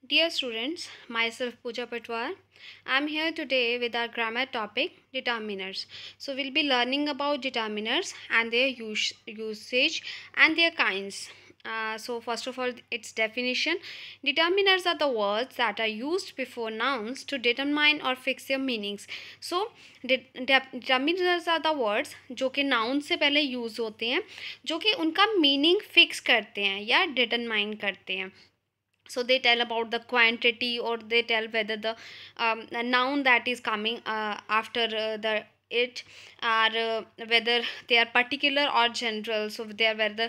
Dear students, myself Pooja Patwar. I am here today with our grammar topic determiners. So we'll be learning about determiners and their usage and their kinds. So first of all, its definition. Determiners are the words that are used before nouns to determine or fix their meanings. So determiners are the words जो कि noun से पहले use होते हैं, जो कि उनका meaning fix करते हैं या determine करते हैं. So they tell about the quantity, or they tell whether the noun that is coming after the it are whether they are particular or general. So they are whether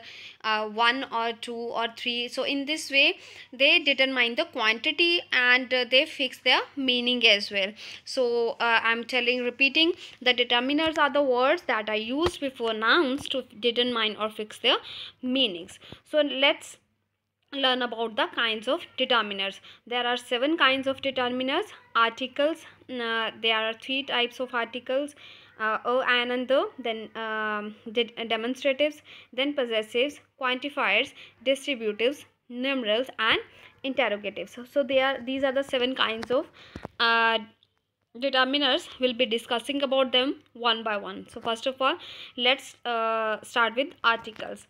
one or two or three. So in this way they determine the quantity and they fix their meaning as well. So I'm repeating, the determiners are the words that are used before nouns to determine or fix their meanings. So let's learn about the kinds of determiners. There are 7 kinds of determiners. Articles, there are 3 types of articles, a, an and the, then demonstratives, then possessives, quantifiers, distributives, numerals and interrogatives. So these are the 7 kinds of determiners. We'll be discussing about them one by one. So first of all, let's start with articles.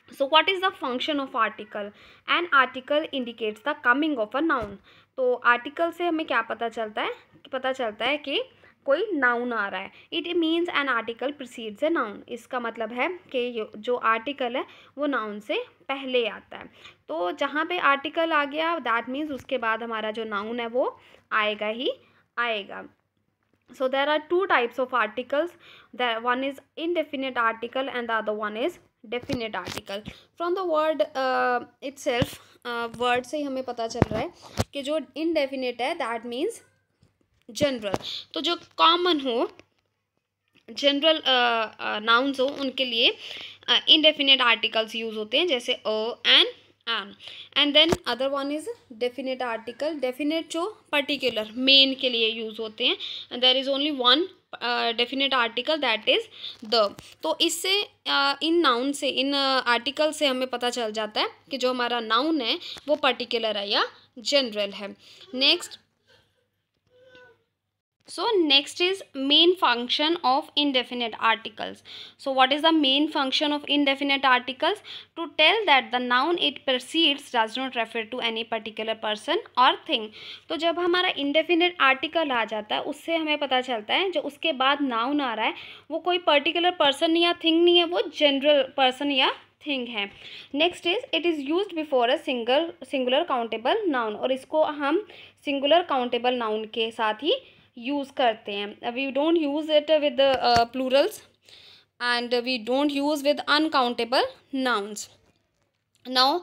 So what is the function of article? An article indicates the coming of a noun. तो article से हमें क्या पता चलता है कि कोई noun आ रहा है. It means an article precedes a noun. इसका मतलब है कि जो आर्टिकल है वो नाउन से पहले आता है. तो जहाँ पे आर्टिकल आ गया, दैट मीन्स उसके बाद हमारा जो नाउन है वो आएगा ही आएगा. So there are 2 types of articles. One is indefinite article and the other one is definite article. From the word itself, word से ही हमें पता चल रहा है कि जो indefinite है that means general. तो जो common हो, general nouns हो, उनके लिए indefinite articles use होते हैं, जैसे a and and then other one is definite article. Definite जो particular main के लिए use होते हैं, and there is only one definite article, that is the. तो इससे इन noun से, इन article से हमें पता चल जाता है कि जो हमारा noun है वो particular है या general है. Next is main function of indefinite articles. So what is the main function of indefinite articles? To tell that the noun it precedes does not refer to any particular person or thing. तो जब हमारा indefinite article आ जाता है, उससे हमें पता चलता है जो उसके बाद noun आ रहा है वो कोई particular person या thing नहीं है, वो general person या थिंग है. Next is it is used before a singular countable noun. और इसको हम सिंगुलर काउंटेबल नाउन के साथ ही यूज़ करते हैं. We don't use it with plurals and we don't use with uncountable nouns. Now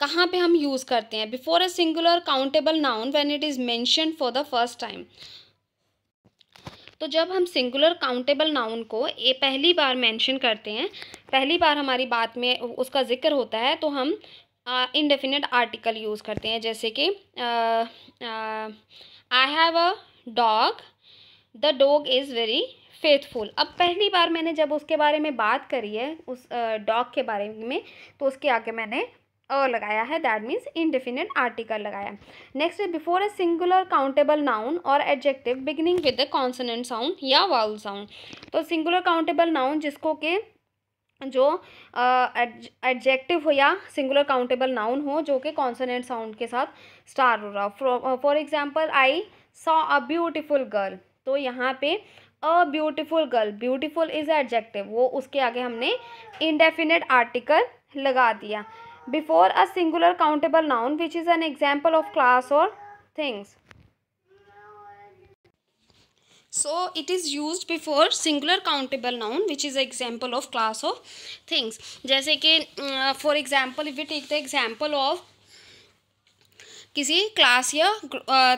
कहाँ पे हम यूज़ करते हैं? Before a singular countable noun when it is mentioned for the first time. तो जब हम सिंगुलर काउंटेबल नाउन को पहली बार मेंशन करते हैं, पहली बार हमारी बात में उसका जिक्र होता है, तो हम इनडेफिनिट आर्टिकल यूज़ करते हैं. जैसे कि आई have a dog, the dog is very faithful. अब पहली बार मैंने जब उसके बारे में बात करी है, उस डॉग के बारे में, तो उसके आगे मैंने लगाया है, दैट मीन्स इनडेफिनिट आर्टिकल लगाया. नेक्स्ट है before a singular countable noun और adjective beginning with the consonant sound या वाउल साउंड. तो सिंगुलर काउंटेबल नाउन जिसको कि जो एडजेक्टिव हो या सिंगुलर काउंटेबल नाउन हो जो कि कॉन्सोनेंट साउंड के साथ स्टार्ट हो रहा. For example, I saw a beautiful girl. तो यहाँ पे a beautiful girl, beautiful is adjective, वो उसके आगे हमने इंडेफिनिट आर्टिकल लगा दिया. Before a singular countable noun which is an example of class और things. So it is used before singular countable noun which is an example of class of things. जैसे कि for example if we take the example of किसी class या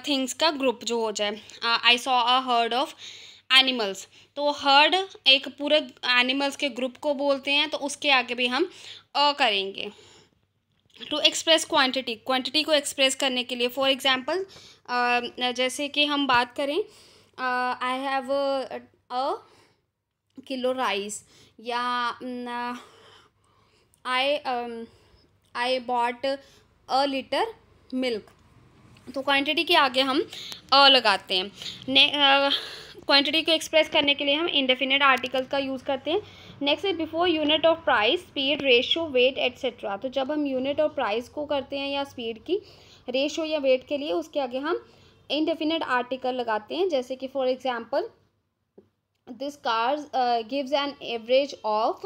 things का group जो हो जाए. I saw a herd of animals. तो heard एक पूरे एनिमल्स के ग्रुप को बोलते हैं, तो उसके आगे भी हम करेंगे. टू एक्सप्रेस क्वांटिटी को एक्सप्रेस करने के लिए, फॉर एग्जांपल जैसे कि हम बात करें, I have a kilo rice, या I bought a litre milk. तो क्वांटिटी के आगे हम अ लगाते हैं। क्वांटिटी को एक्सप्रेस करने के लिए हम इंडेफिनिट आर्टिकल का यूज़ करते हैं। नेक्स्ट है before unit of price, speed, ratio, weight etcetera. तो जब हम यूनिट ऑफ प्राइस को करते हैं या स्पीड की, रेशो या वेट के लिए, उसके आगे हम इंडेफिनिट आर्टिकल लगाते हैं। जैसे कि for example this cars gives an average of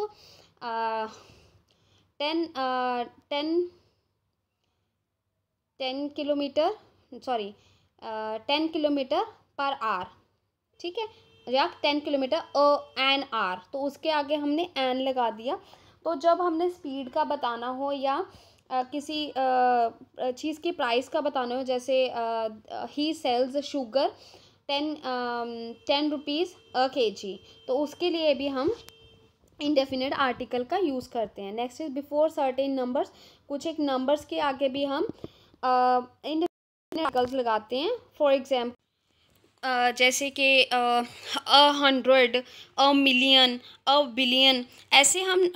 10 kilometre, sorry 10 kilometre per hour, ठीक है, या 10 किलोमीटर एन आर, तो उसके आगे हमने एन लगा दिया। तो जब हमने स्पीड का बताना हो या किसी चीज़ की प्राइस का बताना हो, जैसे ही sells sugar 10 rupees a KG, तो उसके लिए भी हम इंडेफिनिट आर्टिकल का यूज़ करते हैं। Next is before certain numbers, कुछ एक नंबर्स के आगे भी हम इंडेफिनिट आर्टिकल्स लगाते हैं। फॉर एग्जाम्पल जैसे कि 100, अ मिलियन, अ बिलियन, ऐसे हम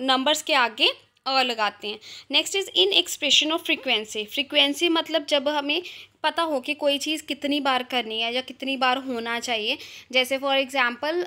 नंबर्स के आगे लगाते हैं। Next is in expression of frequency. Frequency मतलब जब हमें पता हो कि कोई चीज़ कितनी बार करनी है या कितनी बार होना चाहिए। जैसे for example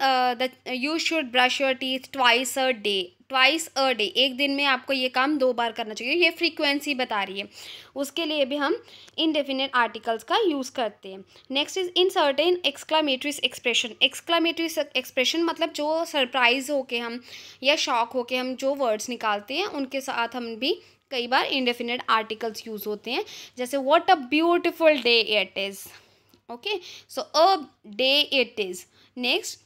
you should brush your teeth twice a day, twice a day, एक दिन में आपको ये काम 2 बार करना चाहिए, ये फ्रीक्वेंसी बता रही है। उसके लिए भी हम इनडेफिनिट आर्टिकल्स का यूज़ करते हैं। Next is in certain exclamatory expression. Exclamatory expression मतलब जो सरप्राइज होके हम या शॉक होके हम जो वर्ड्स निकालते हैं, उनके साथ हम भी कई बार इंडेफिनिट आर्टिकल्स यूज़ होते हैं। जैसे what a beautiful day it is, okay, so a day it is. Next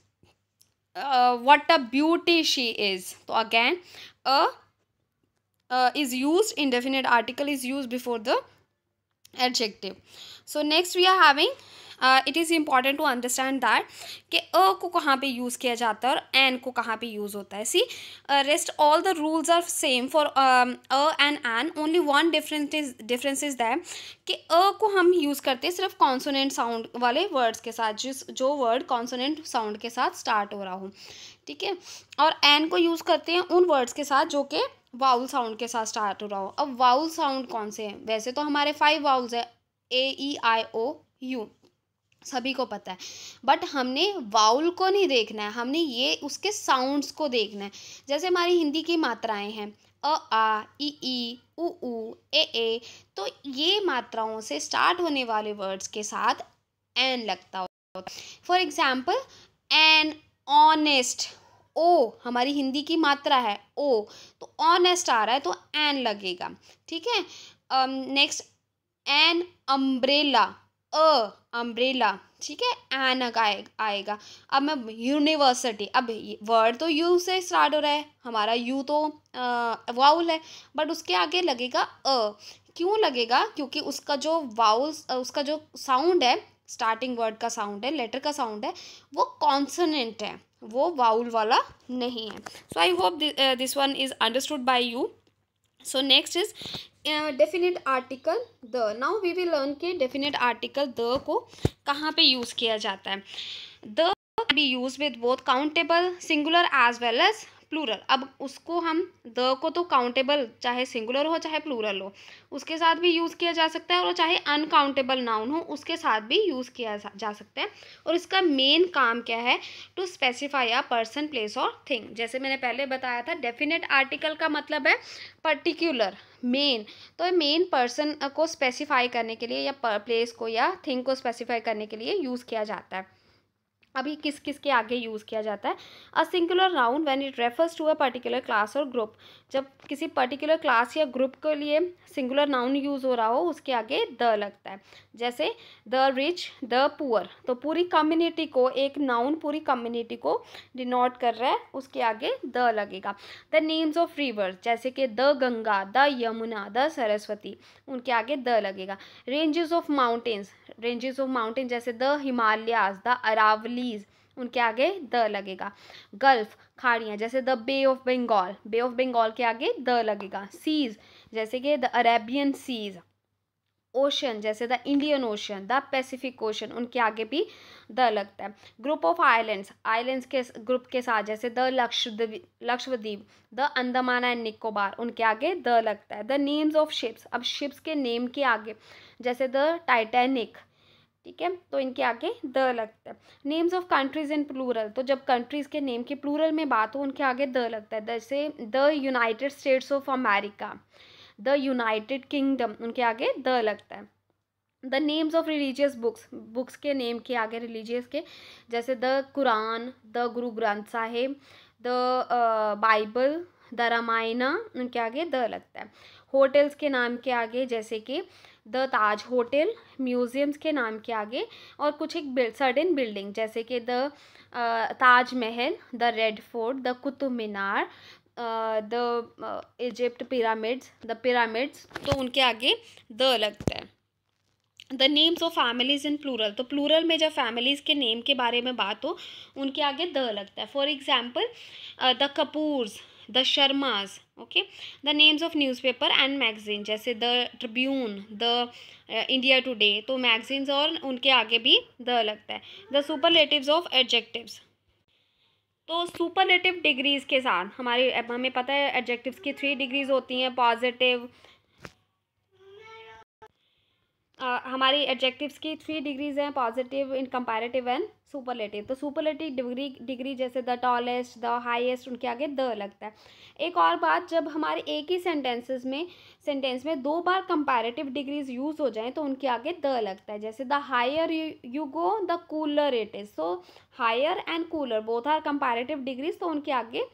what a beauty she is, तो again is used, indefinite article is used before the adjective. So next we are having it is important to understand that कि a को कहाँ पे use किया जाता है और N को कहाँ पे यूज़ होता है। See rest all the rules are same for a and an, only one difference is that कि अ को हम यूज़ करते हैं सिर्फ कॉन्सोनेंट साउंड वाले वर्ड्स के साथ, जो वर्ड कॉन्सोनेंट साउंड के साथ स्टार्ट हो रहा हो, ठीक है। और एन को यूज़ करते हैं उन वर्ड्स के साथ जो कि वाउल साउंड के साथ स्टार्ट हो रहा हो। अब वाउल साउंड कौन से हैं? वैसे तो हमारे 5 वाउल्स है, ए ई आई ओ यू, सभी को पता है, बट हमने वाउल को नहीं देखना है, हमने ये उसके साउंड्स को देखना है। जैसे हमारी हिंदी की मात्राएं हैं अ आ ई उ ए, तो ये मात्राओं से स्टार्ट होने वाले वर्ड्स के साथ एन लगता हो। फॉर एग्जाम्पल एन ऑनेस्ट, ओ हमारी हिंदी की मात्रा है ओ, तो ऑनेस्ट आ रहा है तो एन लगेगा, ठीक है। नेक्स्ट एन अम्ब्रेला, अम्ब्रेला, ठीक है, एन आएगा। अब मैं यूनिवर्सिटी, अब वर्ड तो यू से स्टार्ट हो रहा है, हमारा यू तो वाउल है, बट उसके आगे लगेगा अ। क्यों लगेगा? क्योंकि उसका जो वाउल्स, उसका जो साउंड है, स्टार्टिंग वर्ड का साउंड है, लेटर का साउंड है, वो कॉन्सोनेंट है, वो वाउल वाला नहीं है। So I hope this one is understood by you. So next is definite article the. Now we will learn के डेफिनेट आर्टिकल द को कहाँ पे यूज़ किया जाता है। The be use with both countable singular as well as plural. अब उसको हम द को तो काउंटेबल चाहे सिंगुलर हो चाहे प्लूरल हो उसके साथ भी यूज़ किया जा सकता है, और चाहे अनकाउंटेबल नाउन हो उसके साथ भी यूज़ किया जा सकता है। और इसका मेन काम क्या है? To specify a person, place और थिंग। जैसे मैंने पहले बताया था, डेफिनेट आर्टिकल का मतलब है पर्टिकुलर, मेन। तो मेन पर्सन को स्पेसिफाई करने के लिए या प्लेस को या थिंग को स्पेसिफाई करने के लिए यूज़ किया जाता है। अभी किस किस के आगे यूज़ किया जाता है? A singular noun when it refers to a particular class और ग्रुप। जब किसी पर्टिकुलर क्लास या ग्रुप के लिए सिंगुलर नाउन यूज़ हो रहा हो उसके आगे द लगता है। जैसे द रिच, द पुअर, तो पूरी कम्युनिटी को, एक नाउन पूरी कम्युनिटी को डिनोट कर रहा है, उसके आगे द लगेगा। द नेम्स ऑफ रिवर्स, जैसे कि the Ganga, the Yamuna, the Saraswati, उनके आगे द लगेगा। Ranges of mountains, ranges of mountain जैसे द हिमालयाज, द अरावलीज, उनके आगे द लगेगा। गल्फ, खाड़ियाँ, जैसे the Bay of Bengal, Bay of Bengal के आगे द लगेगा। सीज, जैसे कि द अरेबियन सीज, ओशन जैसे the Indian Ocean, the Pacific Ocean, उनके आगे भी द लगता है। ग्रुप ऑफ आइलैंड्स, आइलैंड्स के ग्रुप के साथ जैसे the Lakshadweep, the Andaman and Nicobar, उनके आगे द लगता है। द नेम्स ऑफ शिप्स, अब शिप्स के नेम के आगे जैसे द टाइटैनिक, ठीक है, तो इनके आगे द लगता है। Names of countries in plural, तो जब कंट्रीज के नेम की प्लूरल में बात हो उनके आगे द लगता है। जैसे the United states of America, the United kingdom, उनके आगे द लगता है। The names of religious books, books के नेम के आगे रिलीजियस के जैसे the Quran, the Guru Granth Sahib, the Bible, the Ramayana, उनके आगे द लगता है। होटल्स के नाम के आगे जैसे कि द ताज होटल, म्यूजियम्स के नाम के आगे और कुछ एक सर्टेन बिल्डिंग जैसे कि the Taj Mahal, the Red Fort, the Qutub Minar, the Egypt pyramids, the pyramids, तो उनके आगे द लगता है। The names of families in plural, तो प्लूरल में जब फैमिलीज़ के नेम के बारे में बात हो उनके आगे द लगता है। For example the Kapoors, the Sharmas, okay. The names of newspaper and magazine जैसे the Tribune, the India Today, तो मैगजीन्स और उनके आगे भी द लगता है। द सुपरलेटिव्स ऑफ एडजेक्टिव्स, तो सुपरलेटिव डिग्रीज के साथ हमें पता है एडजेक्टिव्स की 3 डिग्रीज होती हैं, पॉजिटिव, हमारी एडजेक्टिव्स की 3 डिग्रीज हैं, positive, in comparative and superlative. तो सुपरलेटिव डिग्री जैसे द टॉलेस्ट, द हाईएस्ट, उनके आगे द लगता है। एक और बात, जब हमारे एक ही सेंटेंस में 2 बार कंपैरेटिव डिग्रीज यूज हो जाएं तो उनके आगे द लगता है। जैसे the higher you go the cooler it is, so higher and cooler both are comparative degrees, तो उनके आगे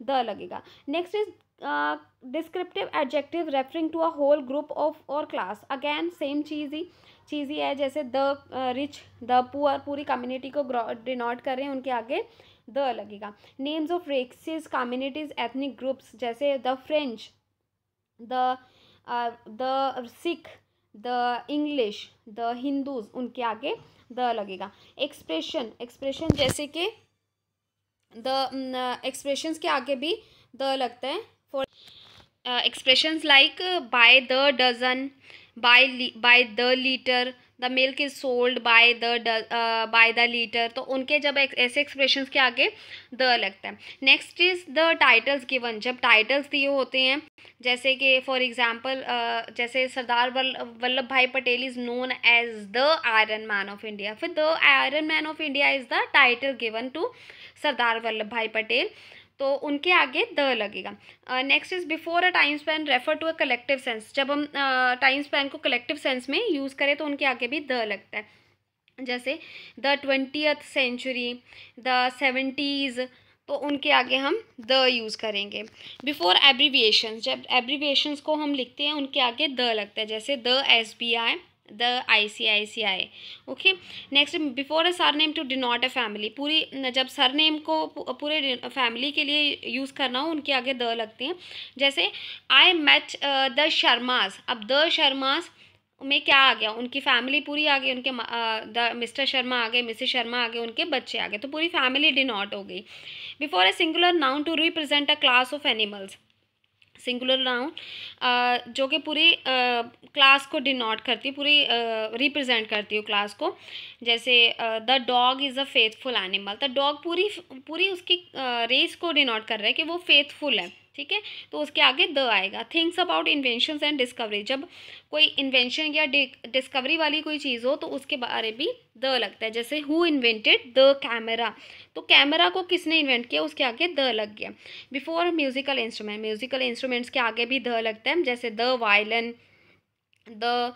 द लगेगा। Next is descriptive adjective referring to a whole group of और क्लास, अगेन सेम चीज़ ही है। जैसे द रिच, द पुअर, पूरी कम्युनिटी को डिनोट कर रहे हैं, उनके आगे द लगेगा। Names of races, communities, ethnic groups जैसे the French, the Sikh, the English, the Hindus, उनके आगे द लगेगा। एक्सप्रेशन जैसे कि द एक्सप्रेशंस के आगे भी द लगता है। For expressions like by the dozen, by the liter, the milk is sold by the liter, तो उनके जब ऐसे एक्सप्रेशंस के आगे द लगता है। Next is the titles given, जब टाइटल्स दिए होते हैं जैसे कि फॉर एग्जांपल जैसे Sardar Vallabh Bhai Patel is known as the iron man of India, फिर the iron man of India is the title given to Sardar Vallabh Bhai Patel, तो उनके आगे द लगेगा। Next is before a time span refer to a collective sense, जब हम time span को collective sense में use करें तो उनके आगे भी द लगता है। जैसे the 20th century, the 70s, तो उनके आगे हम द यूज़ करेंगे। बिफोर एब्रीविएशन, जब एब्रीविएशंस को हम लिखते हैं उनके आगे द लगता है, जैसे the SBI, the ICICI, okay. Next before a surname to denote a family, पूरी जब सरनेम को पूरे फैमिली के लिए यूज़ करना हो उनके आगे द लगते हैं। जैसे आई मेट द शर्मास, अब द शर्मास में क्या आ गया, उनकी फैमिली पूरी आ गई, उनके द मिस्टर शर्मा आ गए, मिसेस शर्मा आ गए, उनके बच्चे आ गए, तो पूरी फैमिली डिनोट हो गई। Before a singular noun to represent a class of animals, singular noun जो कि पूरी क्लास को डिनोट करती है, पूरी रिप्रेजेंट करती है क्लास को। जैसे the dog is a faithful animal, the dog पूरी उसकी रेस को डिनोट कर रहा है कि वो फेथफुल है, ठीक है, तो उसके आगे द आएगा। Things about inventions and discovery, जब कोई इन्वेंशन या डिस्कवरी वाली कोई चीज़ हो तो उसके बारे भी द लगता है। जैसे हु इन्वेंटेड द कैमरा, तो कैमरा को किसने इन्वेंट किया उसके आगे द लग गया। बिफोर म्यूजिकल इंस्ट्रूमेंट्स के आगे भी द लगता है, जैसे the violin, the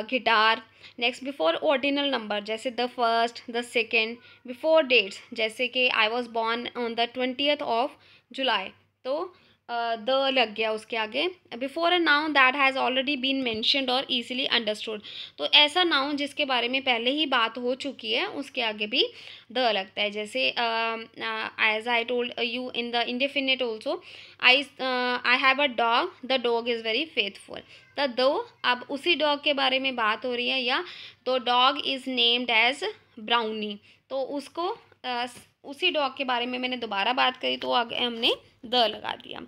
guitar. Next before ordinal number, जैसे the first, the second. Before dates, जैसे कि I was born on the 20th July, तो द लग गया उसके आगे। Before a noun that has already been mentioned और ईजिली अंडरस्टूड, तो ऐसा नाउन जिसके बारे में पहले ही बात हो चुकी है उसके आगे भी द लगता है। जैसे as I told you in the indefinite also, I have a dog, the dog is very faithful, the दो, अब उसी डॉग के बारे में बात हो रही है, या तो dog is named as Brownie, तो उसको उसी डॉग के बारे में मैंने दोबारा बात करी तो आगे हमने द लगा दिया।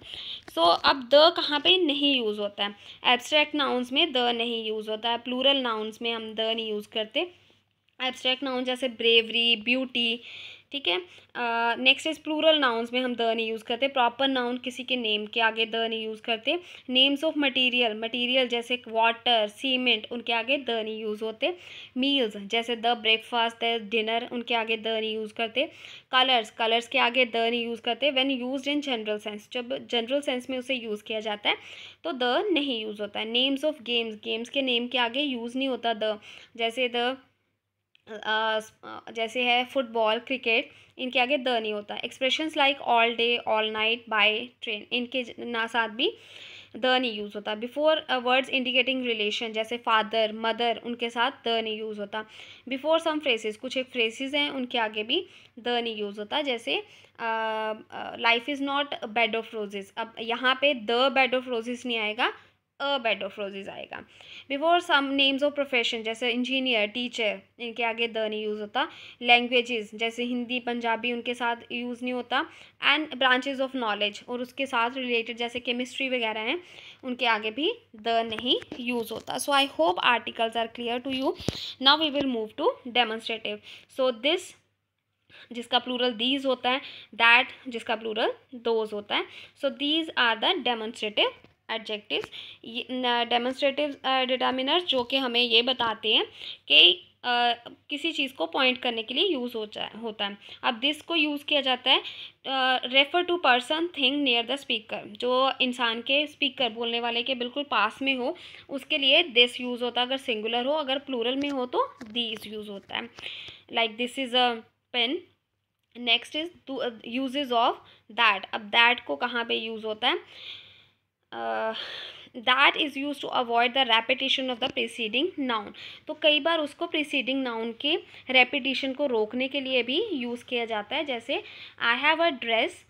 सो अब द कहाँ पे नहीं यूज़ होता है? एब्स्ट्रैक्ट नाउन्स में द नहीं यूज़ होता है, प्लूरल नाउन्स में हम द नहीं यूज़ करते। एब्स्ट्रैक्ट नाउन जैसे ब्रेवरी, ब्यूटी, ठीक है। नेक्स्ट इज प्लूरल नाउन्स में हम द नहीं यूज़ करते। प्रॉपर नाउन किसी के नेम के आगे द नहीं यूज़ करते। नेम्स ऑफ मटेरियल, मटेरियल जैसे वाटर, सीमेंट, उनके आगे द नहीं यूज़ होते। मील्स जैसे द ब्रेकफास्ट, द डिनर, उनके आगे द नहीं यूज़ करते। कलर्स, कलर्स के आगे द नहीं यूज़ करते। When used in general sense, जब जनरल सेंस में उसे यूज़ किया जाता है तो द नहीं यूज़ होता है। नेम्स ऑफ गेम्स, गेम्स के नेम के आगे यूज़ नहीं होता द, जैसे जैसे है फुटबॉल, क्रिकेट, इनके आगे द नहीं होता। Expressions like all day, all night, by train, इनके ना साथ भी द नहीं यूज़ होता। बिफोर वर्ड्स इंडिकेटिंग रिलेशन जैसे फादर, मदर, उनके साथ द नहीं यूज़ होता। बिफोर सम फ्रेसेस, कुछ एक फ्रेसेस हैं उनके आगे भी द नहीं यूज़ होता, जैसे life is not bed of roses. अब यहाँ पे द बेड ऑफ रोजेस नहीं आएगा, अ बेड ऑफ रोजेज आएगा। Before some names of profession जैसे इंजीनियर, टीचर, इनके आगे द नहीं यूज़ होता। लैंग्वेजेस जैसे हिंदी, पंजाबी, उनके साथ यूज़ नहीं होता। एंड ब्रांचेज ऑफ नॉलेज, और उसके साथ रिलेटेड जैसे केमिस्ट्री वगैरह हैं, उनके आगे भी द नहीं यूज़ होता। So I hope articles are clear to you. Now we will move to demonstrative. So this जिसका प्लूरल दीज होता है, दैट जिसका प्लूरल दोज होता है। So these are the demonstrative adjectives. Demonstrative determiners जो कि हमें ये बताते हैं कि किसी चीज़ को पॉइंट करने के लिए यूज़ होता है। अब दिस को यूज़ किया जाता है refer to person, thing near the speaker, जो इंसान के, स्पीकर, बोलने वाले के बिल्कुल पास में हो, उसके लिए दिस यूज़ होता है अगर सिंगुलर हो। अगर प्लूरल में हो तो दीज यूज़ होता है। Like this is a pen. Next is uses of that. अब दैट को कहाँ पे यूज़ होता है? That is use to avoid the repetition of the preceding noun. तो कई बार उसको प्रीसीडिंग नाउन के रेपिटेशन को रोकने के लिए भी यूज़ किया जाता है, जैसे I have a dress,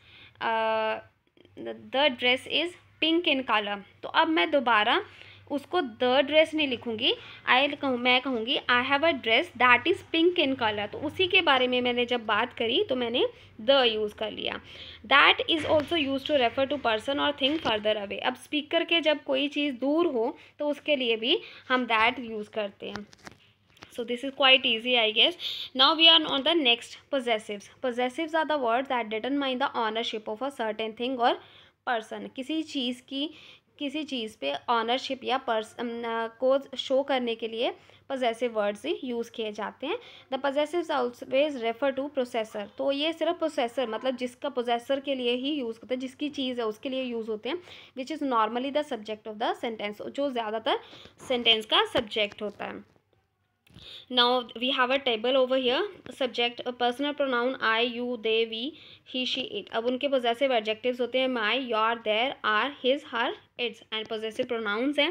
the dress is pink in colour. तो अब मैं दोबारा उसको द ड्रेस नहीं लिखूँगी, मैं कहूँगी आई have a dress that is pink in colour. तो उसी के बारे में मैंने जब बात करी तो मैंने द यूज़ कर लिया। That is also use to refer to person और थिंग फर्दर अवे। अब स्पीकर के जब कोई चीज़ दूर हो तो उसके लिए भी हम दैट यूज़ करते हैं। So this is quite easy, I guess. Now we are on the next, possessives. Possessives are the words that determine the ownership of a certain thing or person. किसी चीज़ पे ऑनरशिप या को show करने के लिए possessive words ही use किए जाते हैं। The possessives always refer to processor. तो ये सिर्फ प्रोसेसर, मतलब जिसका पोजेसर के लिए ही यूज़ होता है, जिसकी चीज़ है उसके लिए यूज़ होते हैं। Which is normally the subject of the sentence, जो ज़्यादातर सेंटेंस का सब्जेक्ट होता है। Now we have a table over here. Subject, a personal pronoun I, you, they, we, he, she, it. अब उनके possessive adjectives होते हैं my, your, their, are, his, her, its. And possessive pronouns हैं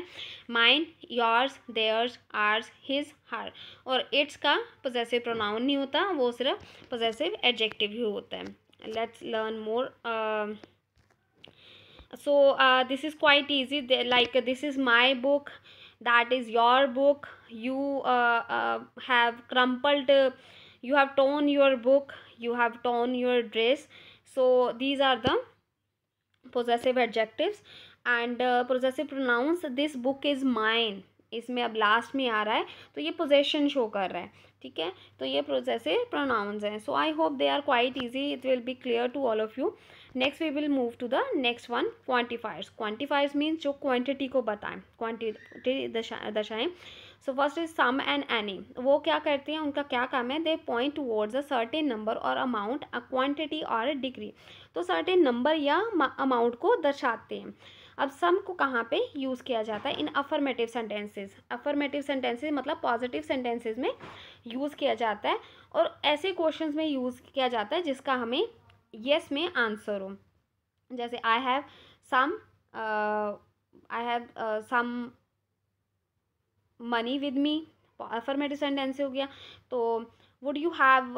mine, yours, theirs, ours, his, her. और its का possessive pronoun नहीं होता, वो सिर्फ possessive adjective ही होता है. Let's learn more. So this is quite easy. Like this is my book, that is your book. You have crumpled, you have torn your book, you have torn your dress. So these are the possessive adjectives. And possessive pronouns, this book is mine, इसमें अब last में आ रहा है तो ये possession show कर रहा है, ठीक है। तो ये पोजेसिव प्रोनाउंस हैं। So I hope they are quite easy, it will be clear to all of you. Next we will move to the next one, quantifiers. Quantifiers means जो क्वांटिटी को बताएं, क्वांटिटी दर्शाएं। So first is some and any. वो क्या करते हैं, उनका क्या काम है? They point towards a certain number और अमाउंट, अ क्वांटिटी और अ डिग्री। तो सर्टेन नंबर या अमाउंट को दर्शाते हैं। अब सम को कहाँ पे यूज़ किया जाता है? इन अफर्मेटिव सेंटेंसेस। अफर्मेटिव सेंटेंसेस मतलब पॉजिटिव सेंटेंसेस में यूज़ किया जाता है, और ऐसे क्वेश्चंस में यूज़ किया जाता है जिसका हमें येस में आंसर हो। जैसे I have some money with me, affirmative sentence हो गया। तो would you have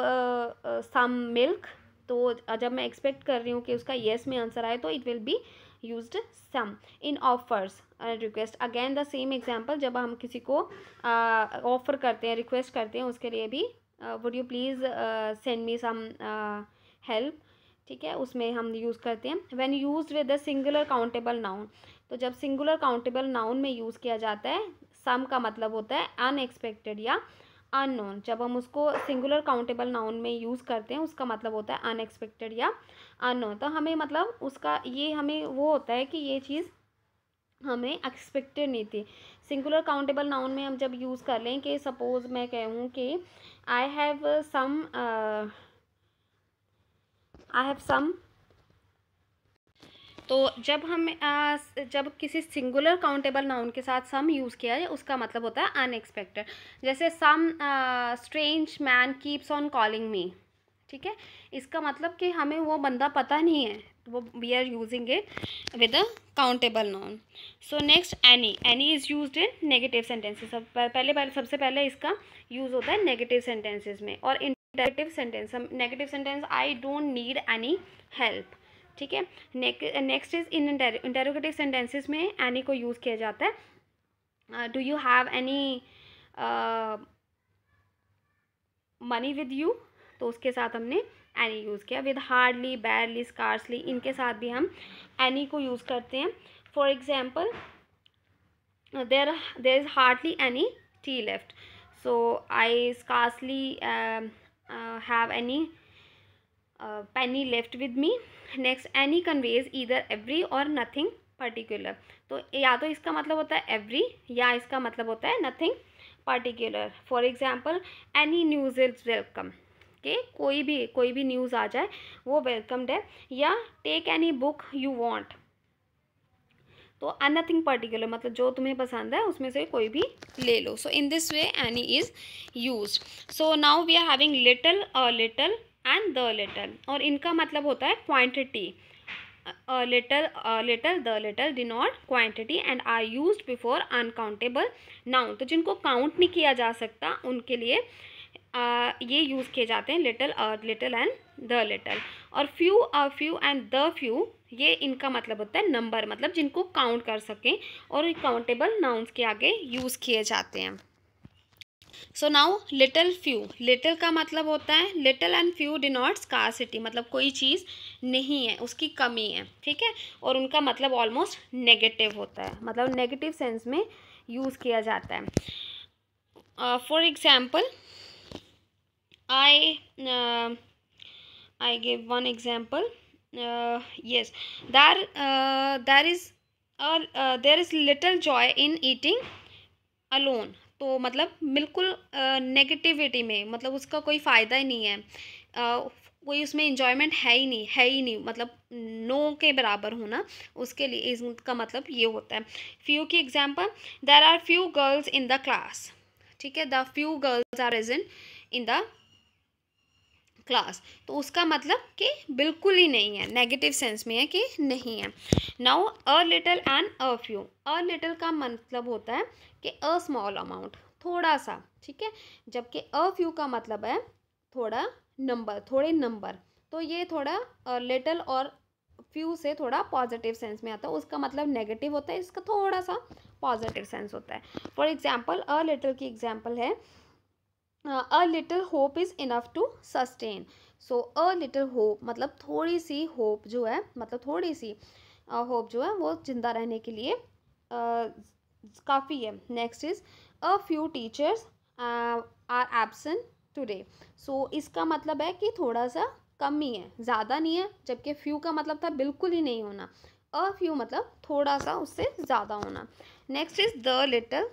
some milk, तो जब मैं एक्सपेक्ट कर रही हूँ कि उसका येस में आंसर आए तो it will be used some. In offers request, again the same example, जब हम किसी को ऑफर करते हैं, रिक्वेस्ट करते हैं, उसके लिए भी would you please send me some help, ठीक है, उसमें हम यूज़ करते हैं। When used with the singular countable noun, तो जब सिंगुलर काउंटेबल नाउन में यूज़ किया जाता है, सम का मतलब होता है अनएक्सपेक्टेड या अननोन। जब हम उसको सिंगुलर काउंटेबल नाउन में यूज़ करते हैं, उसका मतलब होता है अनएक्सपेक्टेड या अननोन। तो हमें मतलब उसका ये हमें वो होता है कि ये चीज़ हमें एक्सपेक्टेड नहीं थी। सिंगुलर काउंटेबल नाउन में हम जब यूज़ कर लें कि सपोज़ मैं कहूँ कि आई हैव सम, तो जब हम जब किसी सिंगुलर काउंटेबल नाउन के साथ सम यूज़ किया जाए, उसका मतलब होता है अनएक्सपेक्टेड। जैसे some strange man keeps on calling me, ठीक है, इसका मतलब कि हमें वो बंदा पता नहीं है, वो we are using it with a countable noun. So next any, any is used in negative sentences. सबसे पहले इसका यूज़ होता है नेगेटिव सेंटेंसेस में। और interrogative sentence, negative sentence I don't need any help, ठीक है। Next is in interrogative sentences में एनी को यूज़ किया जाता है। Do you have any money with you, तो उसके साथ हमने एनी यूज़ किया। विद हार्डली, बैरली, स्कार्सली, इनके साथ भी हम एनी को यूज़ करते हैं। For example there is hardly any T left, so I scarcely have any penny left with me. Next any conveys either every और नथिंग पर्टिकुलर, तो या तो इसका मतलब होता है एवरी या इसका मतलब होता है nothing particular. For example any news is welcome, कि कोई भी न्यूज़ आ जाए वो वेलकम्ड है। या take any book you want, तो नथिंग पर्टिकुलर मतलब जो तुम्हें पसंद है उसमें से कोई भी ले लो। So in this way any is used. So now we are having little, a little and the little, और इनका मतलब होता है quantity. Little, little, the little denote quantity and are used before uncountable noun, तो जिनको count नहीं किया जा सकता उनके लिए ये यूज़ किए जाते हैं little, little and the little. और few, few and the few, ये इनका मतलब होता है नंबर, मतलब जिनको काउंट कर सकें, और काउंटेबल नाउन्स के आगे यूज़ किए जाते हैं। So now little few, little का मतलब होता है little and few denote scarcity, मतलब कोई चीज़ नहीं है, उसकी कमी है, ठीक है। और उनका मतलब ऑलमोस्ट नेगेटिव होता है, मतलब नेगेटिव सेंस में यूज़ किया जाता है। For example I give one example. Yes, there is little joy in eating alone, तो मतलब बिल्कुल नेगेटिविटी में, मतलब उसका कोई फ़ायदा ही नहीं है, कोई उसमें इन्जॉयमेंट है ही नहीं, मतलब नो के बराबर होना, उसके लिए इसका मतलब ये होता है। फ्यू की example, there are few girls in the class, ठीक है, the few girls are present in the class, तो उसका मतलब कि बिल्कुल ही नहीं है, नेगेटिव सेंस में है कि नहीं है। Now a little and a few, a little का मतलब होता है कि अ स्मॉल अमाउंट, थोड़ा सा, ठीक है, जबकि अ फ्यू का मतलब है थोड़ा नंबर, थोड़े नंबर, तो ये थोड़ा लिटिल और फ्यू से थोड़ा पॉजिटिव सेंस में आता है, उसका मतलब नेगेटिव होता है, इसका थोड़ा सा पॉजिटिव सेंस होता है। फॉर एग्जाम्पल अ लिटिल की एग्जाम्पल है a little hope is enough to sustain, so a little hope मतलब थोड़ी सी होप जो है, मतलब थोड़ी सी होप जो है वो जिंदा रहने के लिए काफ़ी है। Next is a few teachers are absent today, so इसका मतलब है कि थोड़ा सा कम ही है, ज़्यादा नहीं है, जबकि फ्यू का मतलब था बिल्कुल ही नहीं होना, अ फ्यू मतलब थोड़ा सा उससे ज़्यादा होना। Next is the little,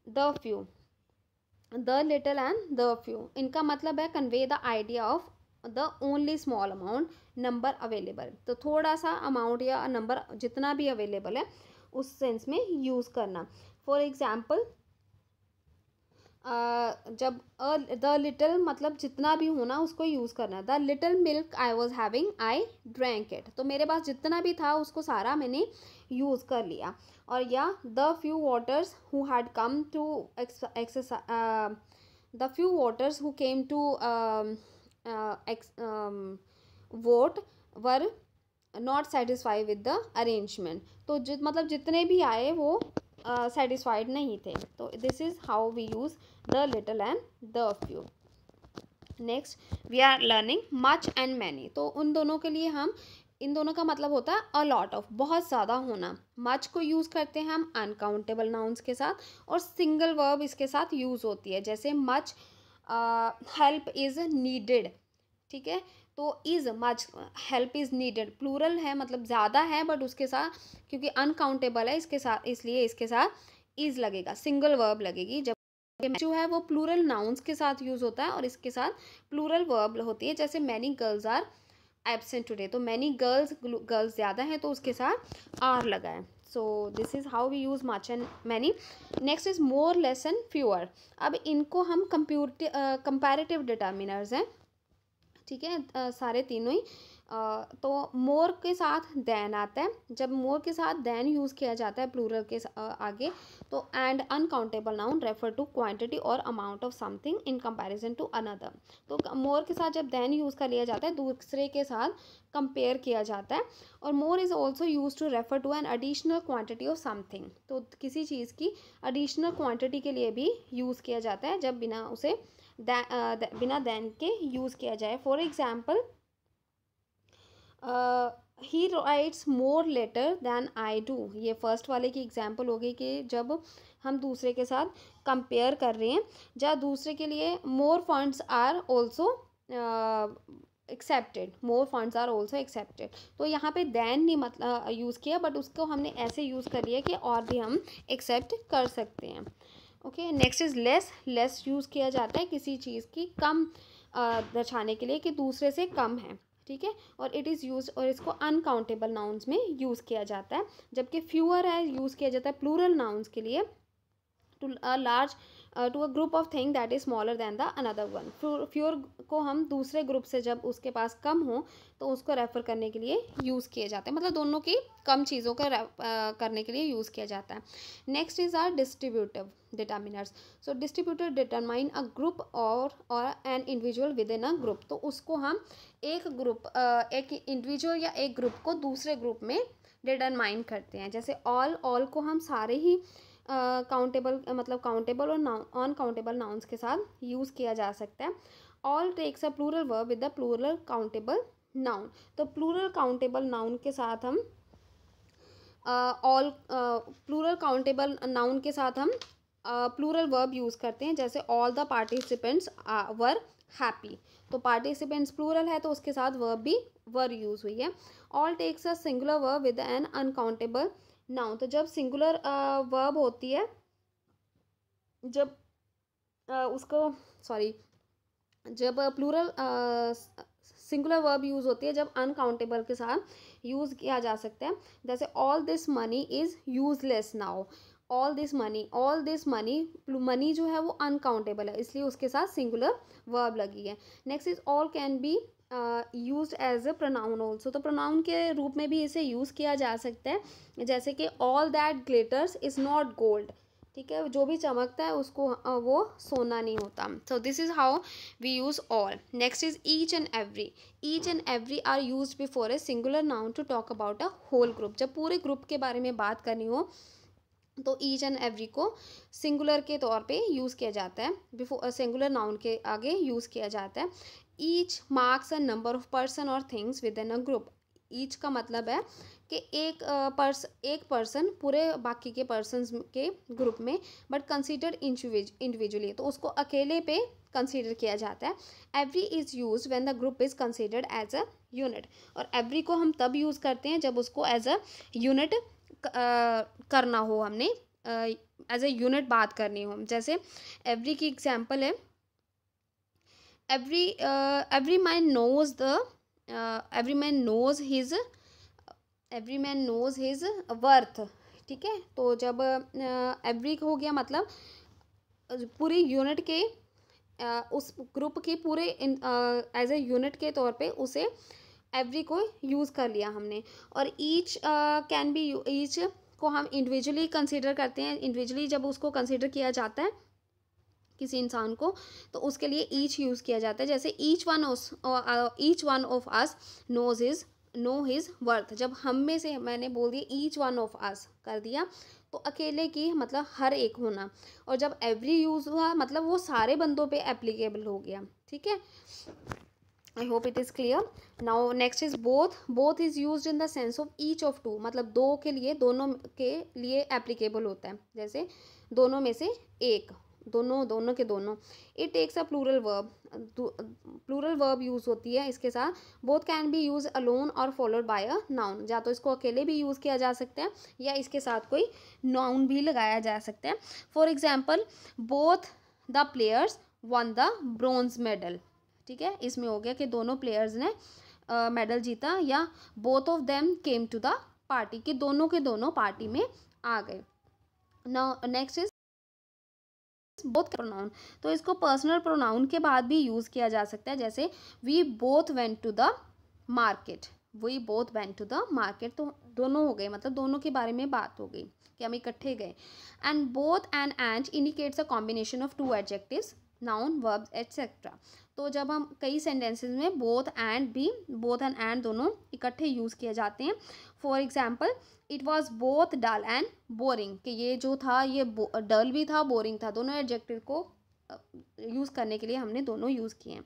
the few, the little and the few, इनका मतलब है convey the idea of the only small amount number available, तो थोड़ा सा अमाउंट या नंबर जितना भी अवेलेबल है उस सेंस में यूज़ करना। फॉर एग्जाम्पल जब द लिटिल मतलब जितना भी होना उसको यूज़ करना, the little milk I was having I drank it, तो मेरे पास जितना भी था उसको सारा मैंने यूज़ कर लिया। और या the few voters who had come to exercise, the few voters who came to vote were not satisfy with the arrangement, तो मतलब जितने भी आए वो सेटिस्फाइड नहीं थे, तो this is how we use the little and the few. Next we are learning much and many. तो उन दोनों के लिए हम, इन दोनों का मतलब होता है अ लॉट ऑफ, बहुत ज़्यादा होना। मच को यूज़ करते हैं हम अनकाउंटेबल नाउन्स के साथ, और सिंगल वर्ब इसके साथ यूज़ होती है, जैसे मच हेल्प इज़ नीडेड। ठीक है, तो is much help is needed plural है, मतलब ज़्यादा है, बट उसके साथ क्योंकि अनकाउंटेबल है इसके साथ, इसलिए इसके साथ इज़ लगेगा, सिंगल वर्ब लगेगी। जब जो है वो प्लूरल नाउन्स के साथ यूज़ होता है और इसके साथ प्लूरल वर्ब होती है, जैसे many girls are absent today. तो मैनी गर्ल्स, गर्ल्स ज़्यादा हैं तो उसके साथ आर लगा है। So this is how we use much and many. Next is more, less and fewer. अब इनको हम कंपैरेटिव डिटर्मिनर्स हैं, ठीक है, सारे तीनों ही। तो मोर के साथ देन आता है, जब मोर के साथ देन यूज़ किया जाता है प्लूरल के आगे, तो and uncountable noun refer to quantity और amount of something in comparison to another. तो मोर के साथ जब देन यूज़ कर लिया जाता है, दूसरे के साथ कंपेयर किया जाता है। और more is also use to refer to an additional quantity of something. तो किसी चीज़ की एडिशनल क्वांटिटी के लिए भी यूज़ किया जाता है जब बिना उसे बिना देन के यूज़ किया जाए। For example, he writes more letter than I do. ये फर्स्ट वाले की एग्जाम्पल हो गई कि जब हम दूसरे के साथ कंपेयर कर रहे हैं, जहाँ दूसरे के लिए more funds are also accepted, more funds are also accepted. तो यहाँ पे देन नहीं मतलब यूज़ किया, बट उसको हमने ऐसे यूज़ कर लिया कि और भी हम एक्सेप्ट कर सकते हैं। Okay, next is less. Lace use किया जाता है किसी चीज़ की कम दर्शाने के लिए कि दूसरे से कम है, ठीक है, और इट इज़ यूज, और इसको अनकाउंटेबल नाउन्स में यूज़ किया जाता है। जबकि फ्यूअर है यूज़ किया जाता है प्लूरल नाउन्स के लिए, to a large to a group of thing that is smaller than the another one. Fewer को हम दूसरे ग्रुप से जब उसके पास कम हो तो उसको रेफर करने के लिए यूज़ किए जाते हैं, मतलब दोनों की कम चीज़ों का करने के लिए यूज़ किया जाता है। Next is are distributive determiners. So distributor determine a group or an individual within a group. तो उसको हम एक ग्रुप, एक इंडिविजुअल या एक ग्रुप को दूसरे ग्रुप में डिटरमाइन करते हैं। जैसे ऑल को हम सारे ही काउंटेबल मतलब काउंटेबल और अनकाउंटेबल नाउन्स के साथ यूज़ किया जा सकता है। All takes a plural verb with the plural countable noun. तो प्लूरल काउंटेबल नाउन के साथ हम ऑल प्लूरल काउंटेबल नाउन के साथ हम प्लूरल वर्ब यूज़ करते हैं, जैसे all the participants were happy. तो पार्टिसिपेंट्स प्लूरल है तो उसके साथ वर्ब भी वर यूज़ हुई है। All takes a singular verb with an uncountable noun. तो जब सिंगुलर वर्ब होती है, जब उसको सॉरी जब प्लूरल सिंगुलर वर्ब यूज़ होती है, जब अनकाउंटेबल के साथ यूज़ किया जा सकता है। जैसे all this money is useless now. All this money money जो है वो अनकाउंटेबल है, इसलिए उसके साथ सिंगुलर वर्ब लगी है। Next is all can be use as a pronoun also. तो प्रोनाउन के रूप में भी इसे यूज़ किया जा सकता है, जैसे कि all that glitters is not gold. ठीक है, जो भी चमकता है उसको वो सोना नहीं होता। So this is how we use all. Next is each and every. Each and every are use before a singular noun to talk about a whole group. जब पूरे ग्रुप के बारे में बात करनी हो तो ईच एंड एवरी को सिंगुलर के तौर पे यूज़ किया जाता है, बिफोर सिंगुलर नाउन के आगे यूज़ किया जाता है। Each marks a number of person or things within a group. Each का मतलब है कि एक पर्सन पूरे बाकी के पर्सनस के ग्रुप में, बट कंसिडर इंडिविजुअली, तो उसको अकेले पे कंसीडर किया जाता है। Every is use when the group is considered as a unit. और एवरी को हम तब यूज़ करते हैं जब उसको एज अ यूनिट करना हो, हमने एज ए यूनिट बात करनी हो। जैसे एवरी की एग्जांपल है, every man knows the every man knows his worth. ठीक है, तो जब एवरी हो गया मतलब पूरी यूनिट के उस ग्रुप की पूरे एज ए यूनिट के तौर पे उसे एवरी को यूज़ कर लिया हमने। और ईच कैन बी ईच को हम इंडिविजुअली कंसीडर करते हैं। इंडिविजुअली जब उसको कंसीडर किया जाता है किसी इंसान को, तो उसके लिए ईच यूज़ किया जाता है। जैसे each one of us know his worth. जब हम में से मैंने बोल दिया ईच वन ऑफ अस कर दिया, तो अकेले की मतलब हर एक होना। और जब एवरी यूज़ हुआ मतलब वो सारे बंदों पे एप्लीकेबल हो गया। ठीक है, I hope it is clear. Now next is both. Both is use in the sense of each of two, मतलब दो के लिए, दोनों के लिए एप्लीकेबल होता है. जैसे दोनों में से एक, दोनों, दोनों के दोनों. It takes a plural verb. Plural verb use होती है इसके साथ. Both can be use alone और फॉलोड बाय अ नाउन. या तो इसको अकेले भी यूज़ किया जा सकता है या इसके साथ कोई नाउन भी लगाया जा सकता है. For example, both the players one the bronze medal. ठीक है, इसमें हो गया कि दोनों प्लेयर्स ने मेडल जीता, या both of them came to the party, कि दोनों के दोनों पार्टी में आ गए. Now next is both pronoun. तो इसको पर्सनल प्रोनाउन के बाद भी यूज़ किया जा सकता है. जैसे we both went to the market. We both went to the market, तो दोनों हो गए, मतलब दोनों के बारे में बात हो गई कि हम इकट्ठे गए. And both and indicates a combination of two adjectives, noun, verbs etcetera. तो जब हम कई सेंटेंसेस में बोथ एंड दोनों इकट्ठे यूज़ किए जाते हैं. For example, it was both dull and boring, कि ये जो था ये डल भी था, बोरिंग था. दोनों एडजेक्टिव को यूज़ करने के लिए हमने दोनों यूज़ किए हैं.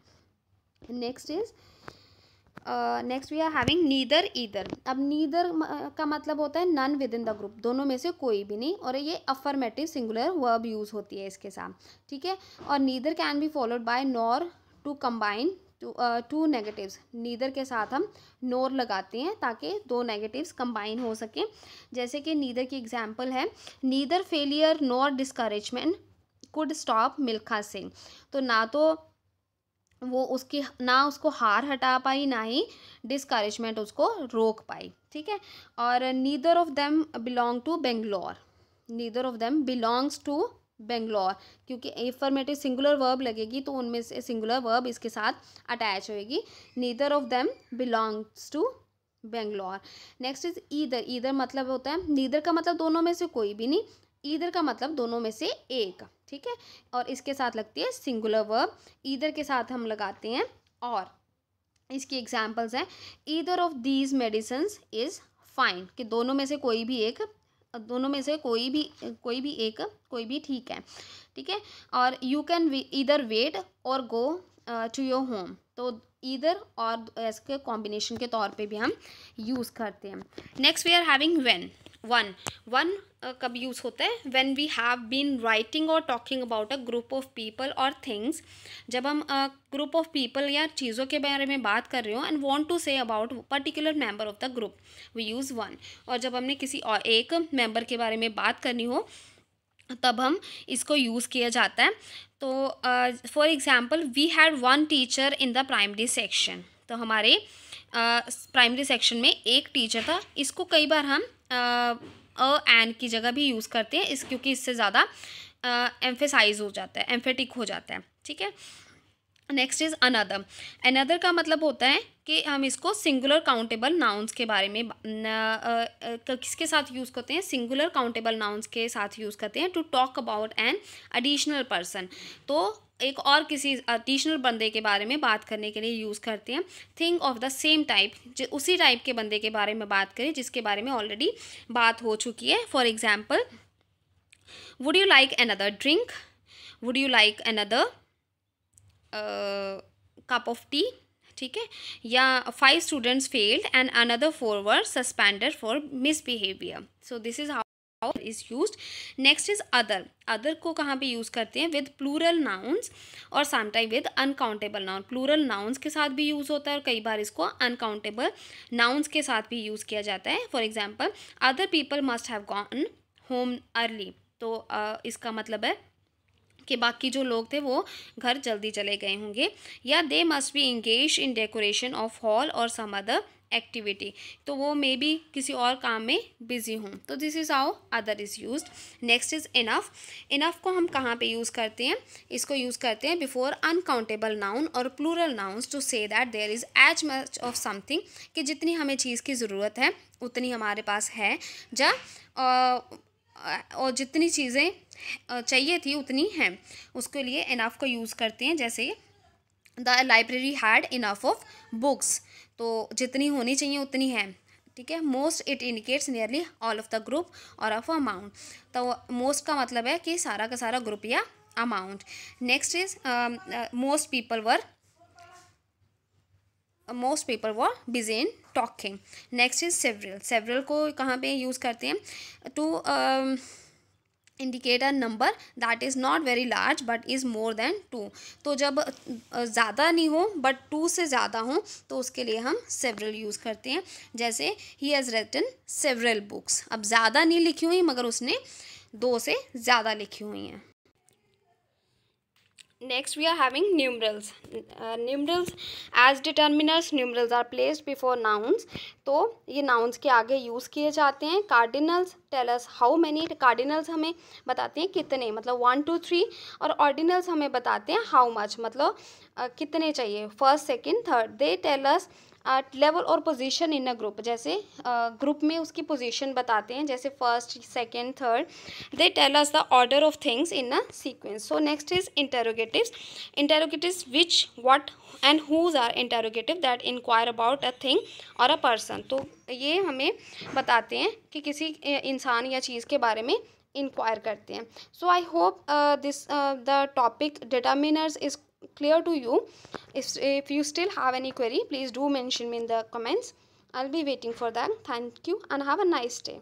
Next we are having neither either. अब नीदर का मतलब होता है none with in the group, दोनों में से कोई भी नहीं, और ये अफर्मेटिव सिंगुलर वर्ब यूज़ होती है इसके साथ. ठीक है, और neither can be followed by nor to combine two negatives. Neither के साथ हम नोर लगाते हैं ताकि दो नेगेटिव्स कंबाइन हो सकें. जैसे कि नीदर की एग्जांपल है, neither failure nor discouragement could stop Milkha Singh. तो ना तो वो उसको हार हटा पाई, ना ही डिस्करेजमेंट उसको रोक पाई. ठीक है, और neither of them belong to Bangalore. Neither of them belongs to Bangalore, क्योंकि एफर्मेटिव सिंगुलर वर्ब लगेगी तो उनमें से सिंगुलर वर्ब इसके साथ अटैच होएगी. Neither of them belongs to Bangalore. Next is either. Either मतलब होता है, नीदर का मतलब दोनों में से कोई भी नहीं, ईदर का मतलब दोनों में से एक. ठीक है, और इसके साथ लगती है सिंगुलर वर्ब. ईदर के साथ हम लगाते हैं और. इसकी एग्जाम्पल्स हैं, either of these medicines is fine, कि दोनों में से कोई भी एक, दोनों में से कोई भी ठीक है. ठीक है, और यू कैन ईदर वेट और गो टू योर होम. तो ईदर और इसके कॉम्बिनेशन के तौर पे भी हम यूज़ करते हैं. Next we are having one कब यूज़ होता है, when we have been writing or talking about a group of people or things. जब हम ग्रुप ऑफ पीपल या चीज़ों के बारे में बात कर रहे हो and want to say about particular member of the group, we use one. और जब हमने किसी और एक मेंबर के बारे में बात करनी हो तब हम इसको यूज़ किया जाता है. तो for example, we had one teacher in the primary section. तो हमारे प्राइमरी सेक्शन में एक टीचर था. इसको कई बार हम एंड की जगह भी यूज़ करते हैं, क्योंकि इससे ज़्यादा एम्फेसाइज हो जाता है, एम्फेटिक हो जाता है. ठीक है, नेक्स्ट इज़ अनदर. अनदर का मतलब होता है कि हम इसको सिंगुलर काउंटेबल नाउन्स के बारे में किसके साथ यूज़ करते हैं, सिंगुलर काउंटेबल नाउन्स के साथ यूज़ करते हैं to talk about an additional person. तो एक और किसी एडिशनल बंदे के बारे में बात करने के लिए यूज़ करते हैं. Think of the same type, उसी टाइप के बंदे के बारे में बात करें जिसके बारे में ऑलरेडी बात हो चुकी है. For example, would you like another drink, would you like another cup of tea. ठीक है, या 5 students failed and another 4 were suspended for misbehaviour. So this is how is used. Next is other. Other को कहाँ पे use करते हैं, with plural nouns और sometime with uncountable noun. Plural nouns के साथ भी यूज़ होता है और कई बार इसको अनकाउंटेबल नाउन्स के साथ भी यूज़ किया जाता है. For example, other people must have gone home early. तो इसका मतलब है कि बाकी जो लोग थे वो घर जल्दी चले गए होंगे. या they must be engage in decoration of hall और सम अदर एक्टिविटी. तो वो मे बी किसी और काम में बिजी हों. तो this is how other is used. Next is enough. Enough को हम कहाँ पे यूज़ करते हैं, इसको यूज़ करते हैं बिफोर अनकाउंटेबल नाउन और plural nouns to say that there is as much of something, कि जितनी हमें चीज़ की ज़रूरत है उतनी हमारे पास है, और जितनी चीज़ें चाहिए थी उतनी हैं, उसके लिए इनफ का यूज़ करते हैं. जैसे the library had enough of books. तो जितनी होनी चाहिए उतनी है. ठीक है, most it indicates nearly all of the group और ऑफ अमाउंट. तो मोस्ट का मतलब है कि सारा का सारा ग्रुप या amount. Next is most people were most people were busy in talking. Next is several. Several को कहाँ पे यूज़ करते हैं? To indicate a number that is not very large but is more than 2. तो जब ज़्यादा नहीं हो but 2 से ज़्यादा हो तो उसके लिए हम several यूज़ करते हैं. जैसे he has written several books. अब ज़्यादा नहीं लिखी हुई मगर उसने 2 से ज़्यादा लिखी हुई हैं. Next we are having numerals. Numerals as determiners. Numerals are placed before nouns. तो ये nouns के आगे यूज़ किए जाते हैं. Cardinals tell us how many. Cardinals हमें बताते हैं कितने, मतलब 1 2 3. और ordinals हमें बताते हैं how much, मतलब कितने चाहिए, first second third. They tell us level or position in a group. जैसे ग्रुप में उसकी पोजीशन बताते हैं, जैसे first second third. They tell us the order of things in a sequence. So next is interrogatives. Interrogatives which, what and whose are interrogative that inquire about a thing or a person. तो ये हमें बताते हैं कि किसी इंसान या चीज़ के बारे में इंक्वायर करते हैं. So I hope this the topic determiners is clear to you. If you still have any query, please do mention me in the comments. I'll be waiting for that. Thank you and have a nice day.